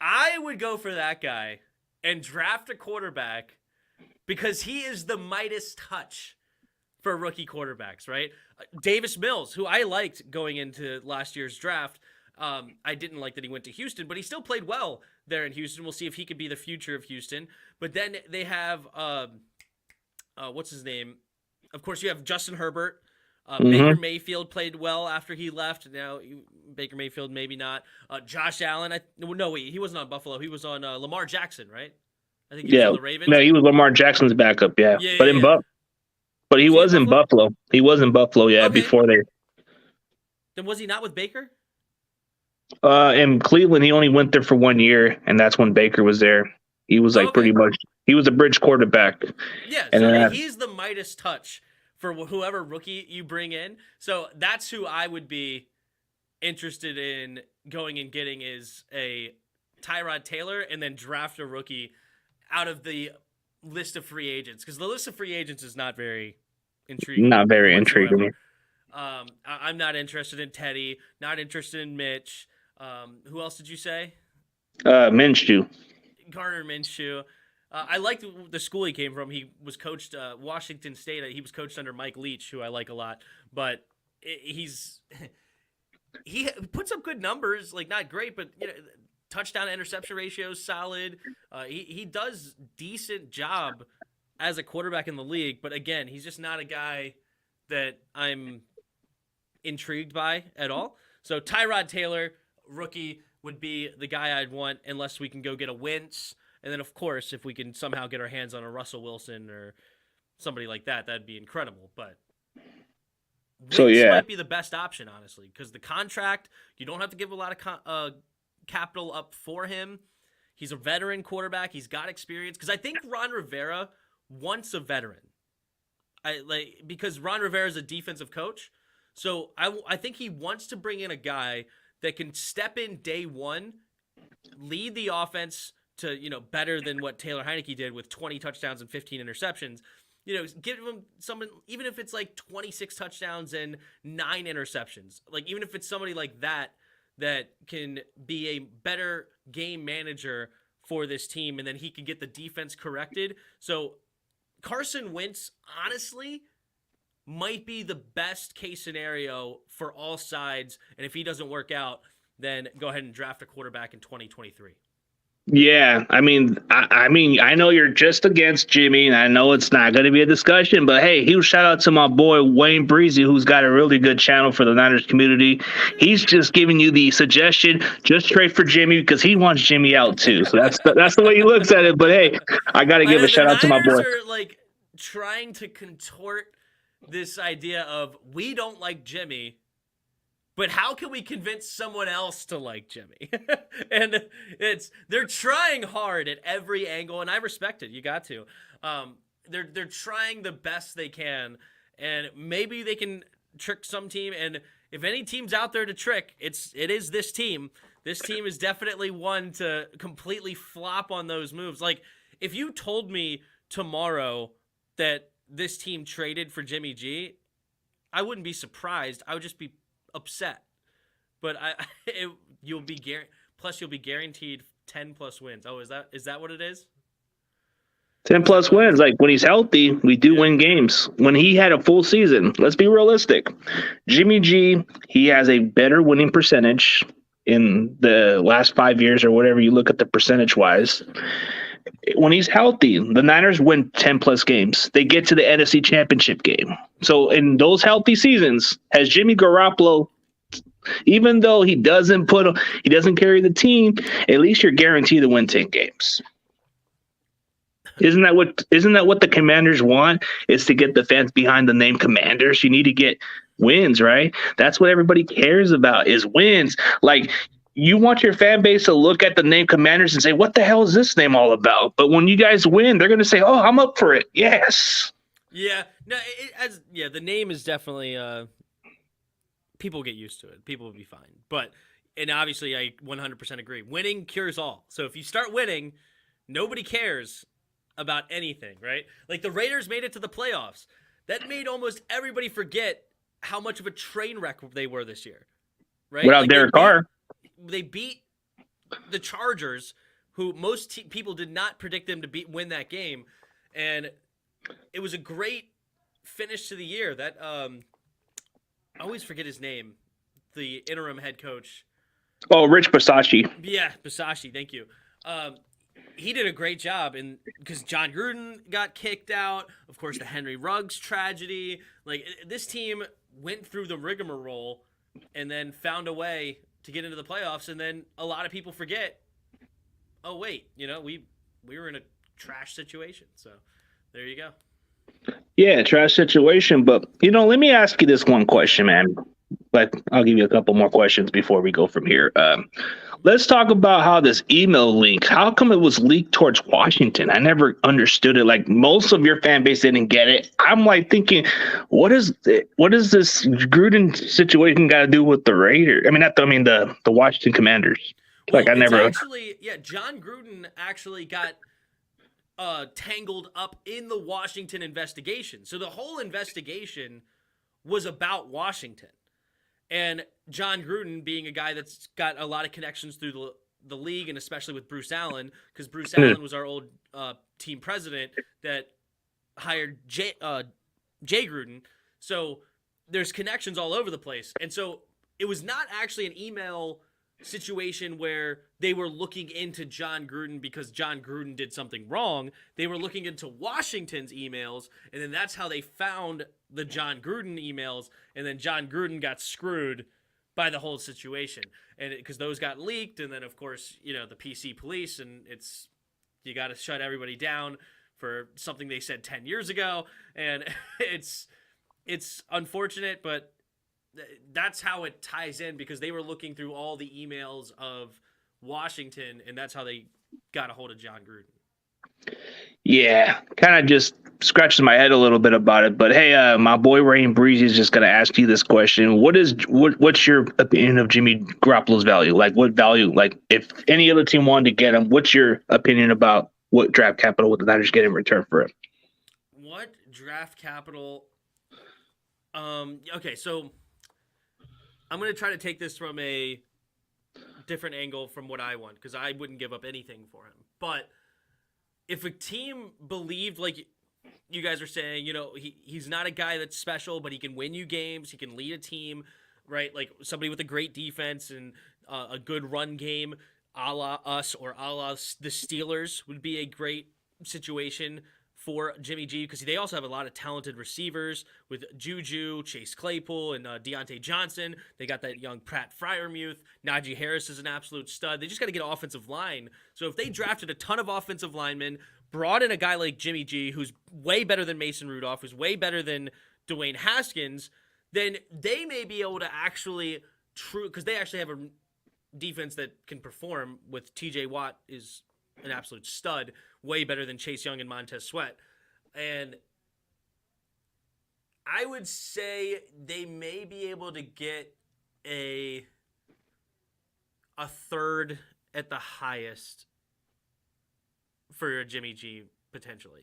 I would go for that guy and draft a quarterback because he is the Midas touch for rookie quarterbacks, right? Davis Mills, who I liked going into last year's draft. I didn't like that he went to Houston, but he still played well there in Houston. We'll see if he could be the future of Houston. But then they have, what's his name? Of course, you have Justin Herbert. Baker Mayfield played well after he left. Now, Baker Mayfield, maybe not. Josh Allen. He wasn't on Buffalo. He was on Lamar Jackson, right? I think he was on the Ravens. No, he was Lamar Jackson's backup, yeah. But he was in Buffalo. He was in Buffalo, yeah, before they. Then was he not with Baker? In Cleveland, he only went there for 1 year, and that's when Baker was there. He was pretty much. He was a bridge quarterback. Yeah, so he's the Midas touch for whoever rookie you bring in. So that's who I would be interested in going and getting is a Tyrod Taylor and then draft a rookie out of the list of free agents, because the list of free agents is not very intriguing. Not very intriguing. I'm not interested in Teddy, not interested in Mitch. Who else did you say? Minshew. Gardner Minshew. I liked the school he came from. He was coached Washington State. He was coached under Mike Leach, who I like a lot. But he puts up good numbers, like not great, but touchdown to interception ratio is solid. He does decent job as a quarterback in the league. But again, he's just not a guy that I'm intrigued by at all. So Tyrod Taylor, rookie, would be the guy I'd want unless we can go get a Wentz. And then, of course, if we can somehow get our hands on a Russell Wilson or somebody like that, that'd be incredible. But Wentz might be the best option, honestly, because the contract, you don't have to give a lot of capital up for him. He's a veteran quarterback. He's got experience. Because I think Ron Rivera wants a veteran. Because Ron Rivera is a defensive coach. So I think he wants to bring in a guy that can step in day one, lead the offense to, better than what Taylor Heinicke did with 20 touchdowns and 15 interceptions. Give him someone, even if it's like 26 touchdowns and 9 interceptions. Like, even if it's somebody like that can be a better game manager for this team, and then he can get the defense corrected. So Carson Wentz, honestly, might be the best case scenario for all sides. And if he doesn't work out, then go ahead and draft a quarterback in 2023. Yeah, I mean, I know you're just against Jimmy, and I know it's not going to be a discussion, but hey, huge shout out to my boy Wayne Breezy, who's got a really good channel for the Niners community. He's just giving you the suggestion, just trade for Jimmy because he wants Jimmy out too. So that's the way he looks at it. But hey, I got to give a shout out to my boy. Are like trying to contort this idea of we don't like Jimmy, but how can we convince someone else to like Jimmy? And they're trying hard at every angle, and I respect it. You got to. They're trying the best they can, And maybe they can trick some team. And if any team's out there to trick, it is this team. This team is definitely one to completely flop on those moves. Like, if you told me tomorrow that this team traded for Jimmy G, I wouldn't be surprised. I would just be upset. But you'll be guaranteed 10 plus wins. Oh, is that what it is? 10 plus wins. Like, when he's healthy, we do win games. When he had a full season, let's be realistic. Jimmy G, he has a better winning percentage in the last 5 years or whatever you look at the percentage wise. When he's healthy, the Niners win 10 plus games. They get to the NFC Championship game. So in those healthy seasons, has Jimmy Garoppolo, even though he doesn't carry the team, at least you're guaranteed to win 10 games. Isn't that what the Commanders want? Is to get the fans behind the name Commanders? You need to get wins, right? That's what everybody cares about, is wins. Like, you want your fan base to look at the name Commanders and say, what the hell is this name all about? But when you guys win, they're going to say, oh, I'm up for it. Yes. Yeah. No, the name is definitely people get used to it. People will be fine. And obviously I 100% agree. Winning cures all. So if you start winning, nobody cares about anything, right? Like, the Raiders made it to the playoffs. That made almost everybody forget how much of a train wreck they were this year, right? Without Derek Carr. They beat the Chargers, who most people did not predict them to win that game, and it was a great finish to the year. That I always forget his name, the interim head coach. Oh, Rich Bisaccia. Yeah, Bisaccia. Thank you. He did a great job, and because John Gruden got kicked out, of course, the Henry Ruggs tragedy. Like, this team went through the rigmarole and then found a way to get into the playoffs, and then a lot of people forget, oh, wait, we were in a trash situation. So there you go. Yeah, trash situation. But, let me ask you this one question, man. But I'll give you a couple more questions before we go from here. Let's talk about how this email leak, how come it was leaked towards Washington? I never understood it. Like, most of your fan base didn't get it. I'm like thinking, what is this Gruden situation got to do with the Raiders? The Washington Commanders. Well, John Gruden actually got tangled up in the Washington investigation. So the whole investigation was about Washington. And John Gruden, being a guy that's got a lot of connections through the league, and especially with Bruce Allen, because Bruce Allen was our old team president that hired Jay Gruden. So there's connections all over the place. And so it was not actually an email situation where they were looking into John Gruden because John Gruden did something wrong. They were looking into Washington's emails, and then that's how they found the John Gruden emails, and then John Gruden got screwed by the whole situation. And because those got leaked, and then of course, the PC police, and you got to shut everybody down for something they said 10 years ago, and it's unfortunate, but that's how it ties in, because they were looking through all the emails of Washington, and that's how they got a hold of John Gruden. Yeah, kind of just scratches my head a little bit about it. But hey, my boy Rain Breezy is just going to ask you this question. What's your opinion of Jimmy Garoppolo's value? Like, what value? Like, if any other team wanted to get him, what's your opinion about what draft capital would the Niners get in return for him? What draft capital? Okay, so I'm going to try to take this from a different angle from what I want, because I wouldn't give up anything for him. But if a team believed, like you guys are saying, he's not a guy that's special, but he can win you games, he can lead a team, right? Like somebody with a great defense and a good run game, a la us or a la the Steelers would be a great situation for Jimmy G, because they also have a lot of talented receivers with Juju, Chase Claypool, and Deontay Johnson. They got that young Pratt Freiermuth. Najee Harris is an absolute stud. They just got to get an offensive line. So if they drafted a ton of offensive linemen, brought in a guy like Jimmy G, who's way better than Mason Rudolph, who's way better than Dwayne Haskins, then they may be able to actually because they actually have a defense that can perform with TJ Watt is an absolute stud, way better than Chase Young and Montez Sweat. And I would say they may be able to get a third at the highest for Jimmy G potentially.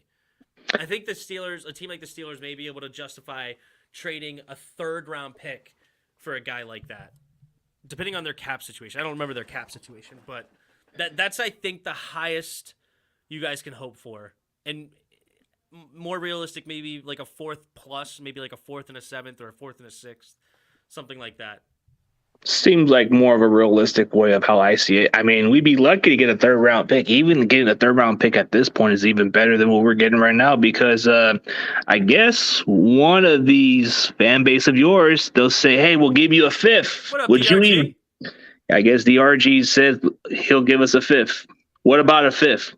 I think the Steelers, a team like the Steelers, may be able to justify trading a third-round pick for a guy like that, depending on their cap situation. I don't remember their cap situation, but that's I think the highest you guys can hope for, and more realistic, maybe like a fourth plus, maybe like a fourth and a seventh or a fourth and a sixth, something like that. Seems like more of a realistic way of how I see it. I mean, we'd be lucky to get a third round pick. Even getting a third round pick at this point is even better than what we're getting right now because I guess one of these fan base of yours, they'll say, hey, we'll give you a fifth. What up, Would you DRG? even? I guess the RG says he'll give us a fifth. What about a fifth?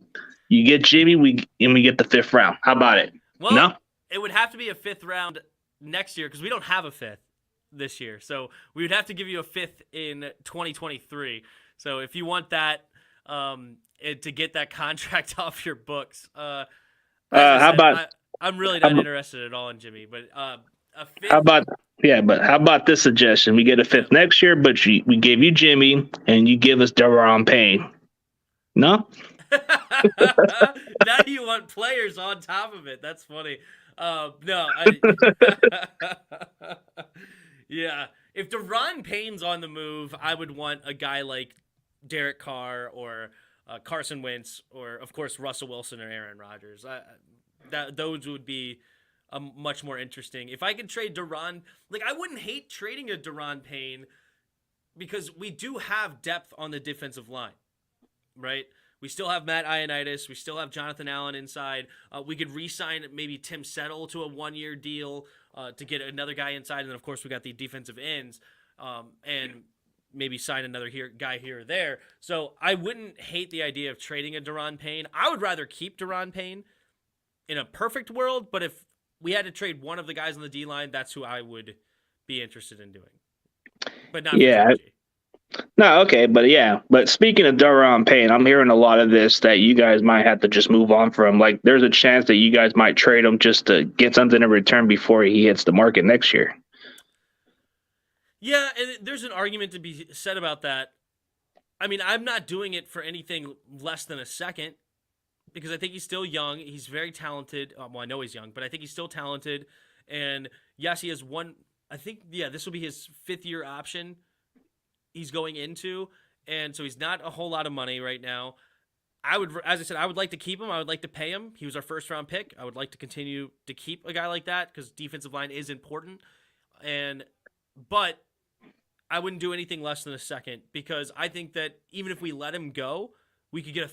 You get Jimmy, we get the fifth round. How about it? Well, no? It would have to be a fifth round next year because we don't have a fifth this year. So we would have to give you a fifth in 2023. So if you want that to get that contract off your books, how about I'm really not interested at all in Jimmy, but a fifth. How about this suggestion? We get a fifth next year, but we gave you Jimmy and you give us Deron Payne. No? Now you want players on top of it. That's funny. No. Yeah. If Deron Payne's on the move, I would want a guy like Derek Carr or Carson Wentz or, of course, Russell Wilson or Aaron Rodgers. Those would be much more interesting. If I could trade Deron, I wouldn't hate trading a Deron Payne because we do have depth on the defensive line, right? We still have Matt Ioannidis. We still have Jonathan Allen inside. We could re-sign maybe Tim Settle to a one-year deal to get another guy inside. And then, of course, we got the defensive ends and maybe sign another guy here or there. So I wouldn't hate the idea of trading a Deron Payne. I would rather keep Deron Payne in a perfect world, but if we had to trade one of the guys on the D-line, that's who I would be interested in doing. But not for Jimmy G. No, okay, but speaking of Deron Payne, I'm hearing a lot of this that you guys might have to just move on from. Like, there's a chance that you guys might trade him just to get something in return before he hits the market next year. Yeah, and there's an argument to be said about that. I mean, I'm not doing it for anything less than a second because I think he's still young. He's very talented. Well, I know he's young, but I think he's still talented. And yes, he has one. I think, this will be his fifth-year option he's going into, and so he's not a whole lot of money right now. As I said, I would like to keep him. I would like to pay him. He was our first-round pick. I would like to continue to keep a guy like that because defensive line is important. But I wouldn't do anything less than a second because I think that even if we let him go, we could get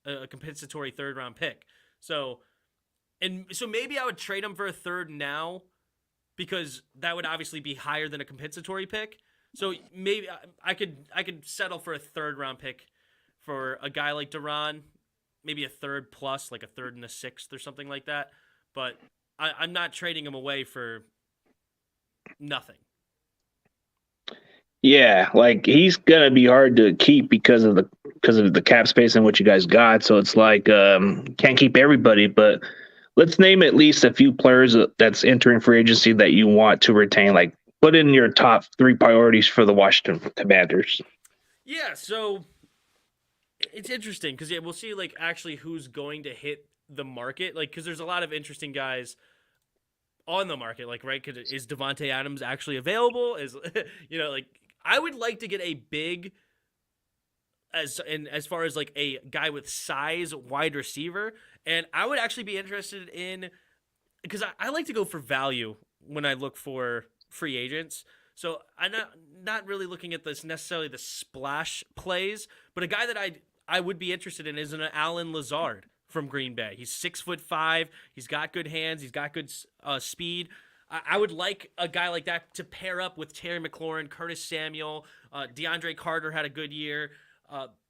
a compensatory third-round pick. So maybe I would trade him for a third now because that would obviously be higher than a compensatory pick. So maybe I could settle for a third-round pick for a guy like Deron, maybe a third plus, like a third and a sixth or something like that. But I'm not trading him away for nothing. Yeah, he's gonna be hard to keep because of the cap space and what you guys got. So it's can't keep everybody, but let's name at least a few players that's entering free agency that you want to retain. Put in your top 3 priorities for the Washington Commanders. Yeah, so it's interesting because we'll see actually who's going to hit the market. Because there's a lot of interesting guys on the market. Right? Is Devontae Adams actually available? Is I would like to get a big as far as a guy with size wide receiver, and I would actually be interested in because I like to go for value when I look for free agents. So I'm not really looking at this necessarily the splash plays, but a guy that I would be interested in is an Allen Lazard from Green Bay. He's 6'5". He's got good hands. He's got good speed. I would like a guy like that to pair up with Terry McLaurin, Curtis Samuel. DeAndre Carter had a good year.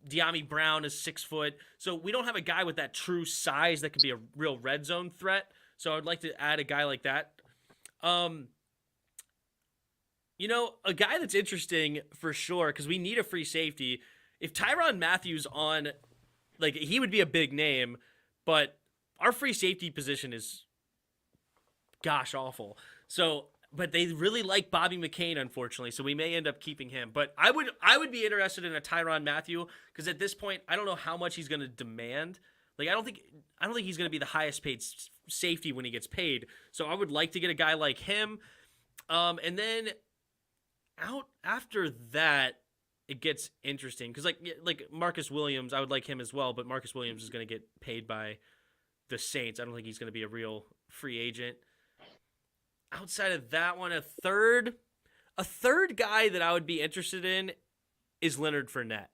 De'Ami Brown is 6 foot. So we don't have a guy with that true size that could be a real red zone threat. So I would like to add a guy like that. A guy that's interesting for sure, because we need a free safety. If Tyrann Mathieu's on, he would be a big name, but our free safety position is, gosh, awful. So, but they really like Bobby McCain, unfortunately. So we may end up keeping him. But I would be interested in a Tyrann Mathieu because at this point, I don't know how much he's going to demand. Like I don't think he's going to be the highest paid safety when he gets paid. So I would like to get a guy like him. And then out after that, it gets interesting because like Marcus Williams, I would like him as well. But Marcus Williams is going to get paid by the Saints. I don't think he's going to be a real free agent. Outside of that one, a third guy that I would be interested in is Leonard Fournette.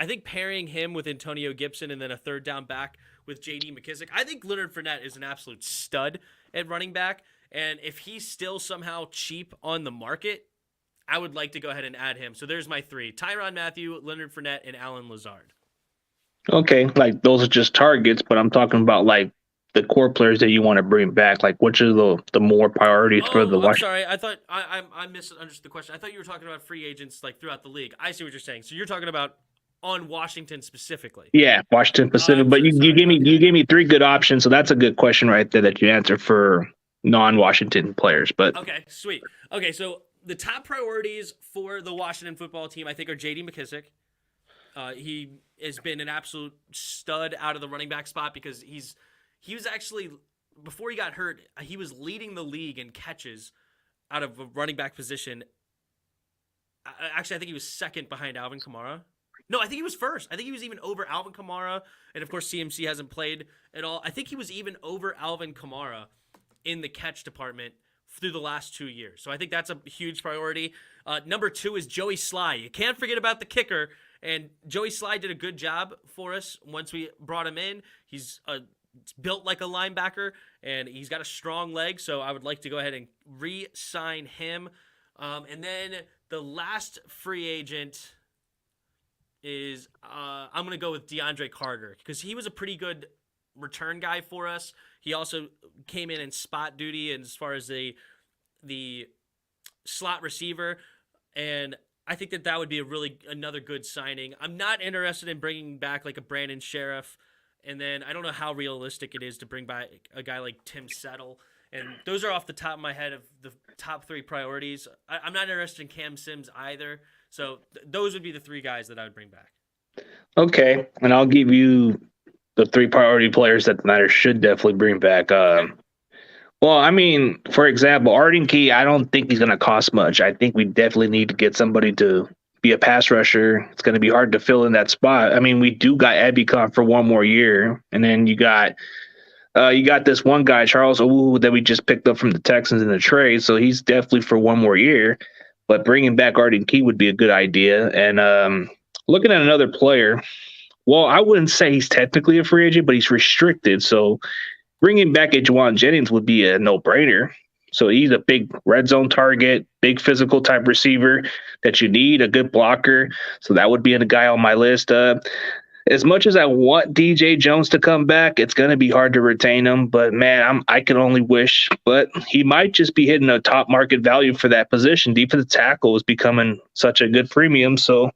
I think pairing him with Antonio Gibson and then a third down back with J.D. McKissic, I think Leonard Fournette is an absolute stud at running back. And if he's still somehow cheap on the market, I would like to go ahead and add him. So there's my three: Tyrann Mathieu, Leonard Fournette, and Allen Lazard. Okay, like those are just targets, but I'm talking about like the core players that you want to bring back. Like, which are the more priorities for the Washington? Sorry, I thought I misunderstood the question. I thought you were talking about free agents like throughout the league. I see what you're saying. So you're talking about on Washington specifically. Yeah, Washington specific. But you gave me three good options, so that's a good question right there that you answer for non-Washington players. But okay, sweet. Okay, so the top priorities for the Washington football team, I think, are J.D. McKissic. He has been an absolute stud out of the running back spot because he was actually, before he got hurt, he was leading the league in catches out of a running back position. Actually, I think he was second behind Alvin Kamara. No, I think he was first. I think he was even over Alvin Kamara. And, of course, CMC hasn't played at all. I think he was even over Alvin Kamara in the catch department through the last 2 years. So I think that's a huge priority. Number two is Joey Sly. You can't forget about the kicker. And Joey Sly did a good job for us once we brought him in. He's built like a linebacker, and he's got a strong leg. So I would like to go ahead and re-sign him. And then the last free agent is I'm going to go with Deandre Carter because he was a pretty good return guy for us. He also came in spot duty and as far as the slot receiver, and I think that would be another good signing. I'm not interested in bringing back like a Brandon Sheriff, and then I don't know how realistic it is to bring back a guy like Tim Settle. And those are off the top of my head of the top three priorities. I'm not interested in Cam Sims either. So those would be the three guys that I would bring back. Okay, and I'll give you the three priority players that the Niners should definitely bring back. Well, I mean, for example, Arden Key, I don't think he's going to cost much. I think we definitely need to get somebody to be a pass rusher. It's going to be hard to fill in that spot. I mean, we do got Ebicon for one more year, and then you got this one guy, Charles Owu, that we just picked up from the Texans in the trade, so he's definitely for one more year. But bringing back Arden Key would be a good idea. And looking at another player, well, I wouldn't say he's technically a free agent, but he's restricted. So bringing back a Juwan Jennings would be a no-brainer. So he's a big red zone target, big physical type receiver that you need, a good blocker. So that would be a guy on my list. As much as I want DJ Jones to come back, it's going to be hard to retain him. But, man, I can only wish. But he might just be hitting a top market value for that position. Defensive tackle is becoming such a good premium. So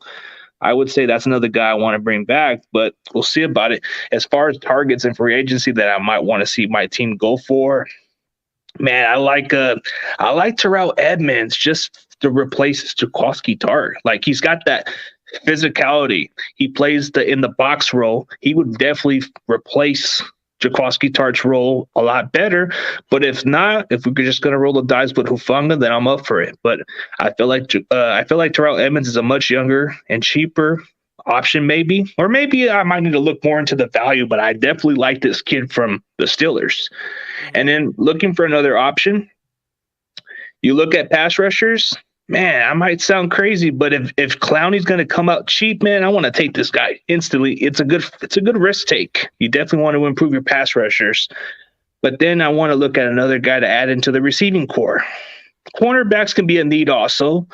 I would say that's another guy I want to bring back. But we'll see about it. As far as targets and free agency that I might want to see my team go for, man, I like Terrell Edmonds just to replace Jaquiski Tartt. Like, he's got that physicality. He plays in the box role. He would definitely replace Jaquiski Tartt's role a lot better. But if not, if we're just going to roll the dice with Hufanga, then I'm up for it. But I feel like Terrell Edmonds is a much younger and cheaper option, maybe. Or maybe I might need to look more into the value, but I definitely like this kid from the Steelers. And then looking for another option, you look at pass rushers. Man, I might sound crazy, but if Clowney's going to come out cheap, man, I want to take this guy instantly. It's a good risk take. You definitely want to improve your pass rushers. But then I want to look at another guy to add into the receiving core. Cornerbacks can be a need also,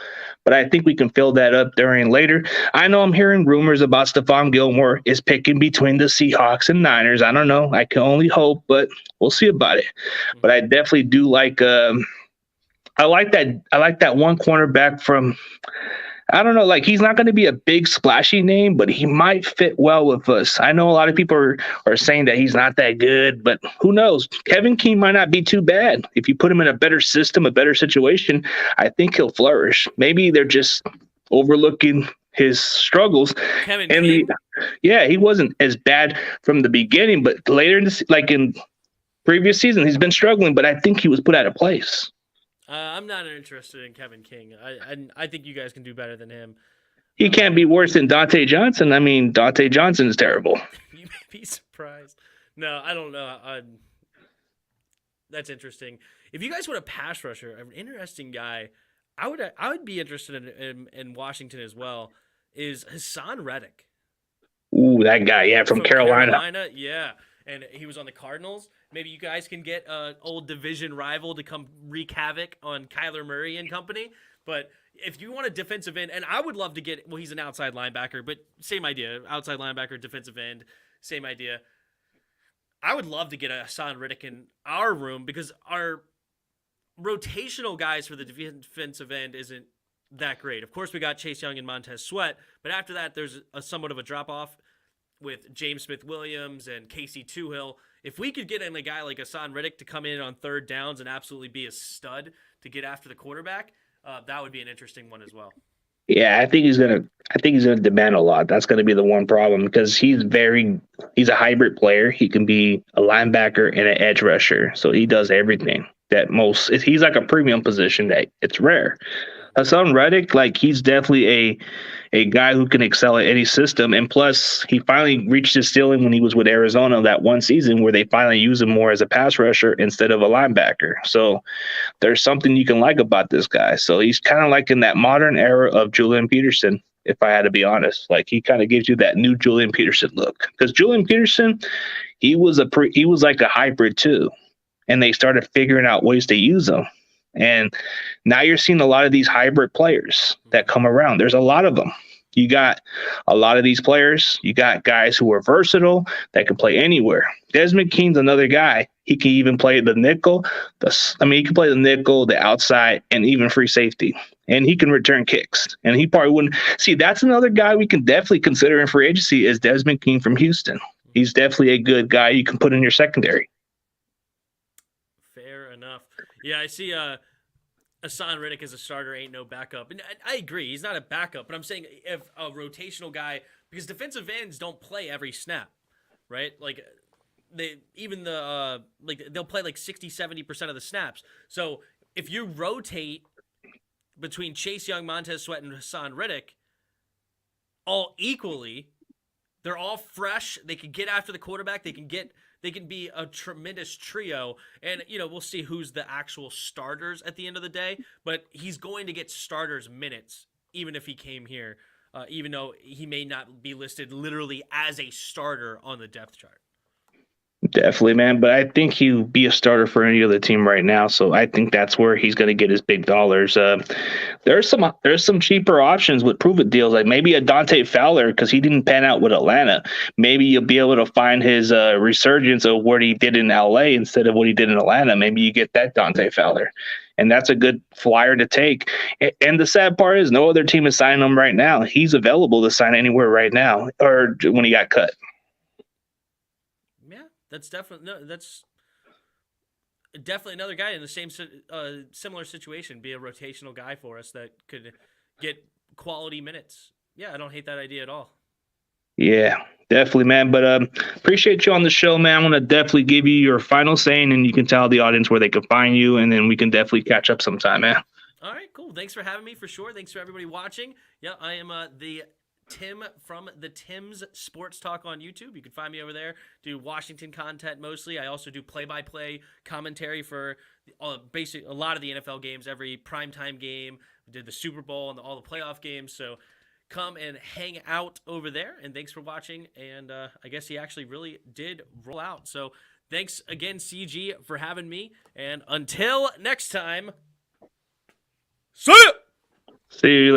but I think we can fill that up during later. I know I'm hearing rumors about Stephon Gilmore is picking between the Seahawks and Niners. I don't know. I can only hope, but we'll see about it. But I definitely do like I like that one cornerback from I don't know, like he's not going to be a big splashy name, but he might fit well with us. I know a lot of people are saying that he's not that good, but who knows? Kevin King might not be too bad. If you put him in a better system, a better situation, I think he'll flourish. Maybe they're just overlooking his struggles. Kevin And King? yeah, he wasn't as bad from the beginning, but later in like in previous season, he's been struggling, but I think he was put out of place. I'm not interested in Kevin King. I think you guys can do better than him. He can't be worse than Dante Johnson. I mean, Dante Johnson is terrible. You may be surprised. No, I don't know. That's interesting. If you guys want a pass rusher, an interesting guy, I would be interested in Washington as well. Is Hassan Reddick? Ooh, that guy, yeah, from Carolina. Yeah. And he was on the Cardinals. Maybe you guys can get an old division rival to come wreak havoc on Kyler Murray and company. But if you want a defensive end, and I would love to get, well, he's an outside linebacker, but same idea. Outside linebacker, defensive end, same idea. I would love to get a Hassan Reddick in our room because our rotational guys for the defensive end isn't that great. Of course, we got Chase Young and Montez Sweat, but after that, there's somewhat of a drop-off with James Smith-Williams and Casey Toohill. If we could get in a guy like Hassan Reddick to come in on third downs and absolutely be a stud to get after the quarterback, that would be an interesting one as well. Yeah, I think he's gonna demand a lot. That's gonna be the one problem because he's a hybrid player. He can be a linebacker and an edge rusher, so he does everything. He's like a premium position that it's rare. Hassan Reddick, like he's definitely a guy who can excel at any system. And plus, he finally reached his ceiling when he was with Arizona that one season where they finally used him more as a pass rusher instead of a linebacker. So there's something you can like about this guy. So he's kind of like in that modern era of Julian Peterson, if I had to be honest. Like he kind of gives you that new Julian Peterson look. Because Julian Peterson, he was like a hybrid too. And they started figuring out ways to use him. And now you're seeing a lot of these hybrid players that come around. There's a lot of them. You got a lot of these players. You got guys who are versatile that can play anywhere. Desmond King's another guy. He can even play the nickel. He can play the nickel, the outside, and even free safety. And he can return kicks. And he probably wouldn't. See, that's another guy we can definitely consider in free agency is Desmond King from Houston. He's definitely a good guy you can put in your secondary. Fair enough. Yeah, I see Hassan Reddick as a starter ain't no backup. And I agree, he's not a backup, but I'm saying if a rotational guy, because defensive ends don't play every snap, right? Like they'll play like 60-70% of the snaps. So if you rotate between Chase Young, Montez Sweat, and Hassan Reddick all equally, they're all fresh. They can get after the quarterback. They can be a tremendous trio. And, we'll see who's the actual starters at the end of the day. But he's going to get starters minutes, even if he came here, even though he may not be listed literally as a starter on the depth chart. Definitely, man. But I think he'll be a starter for any other team right now. So I think that's where he's going to get his big dollars. There's some cheaper options with prove-it deals, like maybe a Dante Fowler because he didn't pan out with Atlanta. Maybe you'll be able to find his resurgence of what he did in LA instead of what he did in Atlanta. Maybe you get that Dante Fowler. And that's a good flyer to take. And the sad part is no other team is signing him right now. He's available to sign anywhere right now or when he got cut. That's definitely another guy in the same similar situation. Be a rotational guy for us that could get quality minutes. Yeah, I don't hate that idea at all. Yeah, definitely, man. But appreciate you on the show, man. I'm gonna definitely give you your final saying, and you can tell the audience where they can find you, and then we can definitely catch up sometime, man. All right, cool. Thanks for having me for sure. Thanks for everybody watching. Yeah, I am the Tim from the Tim's Sports Talk on YouTube. You can find me over there. Do Washington content mostly. I also do play-by-play commentary for basically a lot of the NFL games, every primetime game. We did the Super Bowl and all the playoff games. So come and hang out over there. And thanks for watching. And I guess he actually really did roll out. So thanks again, CG, for having me. And until next time, see ya! See you later.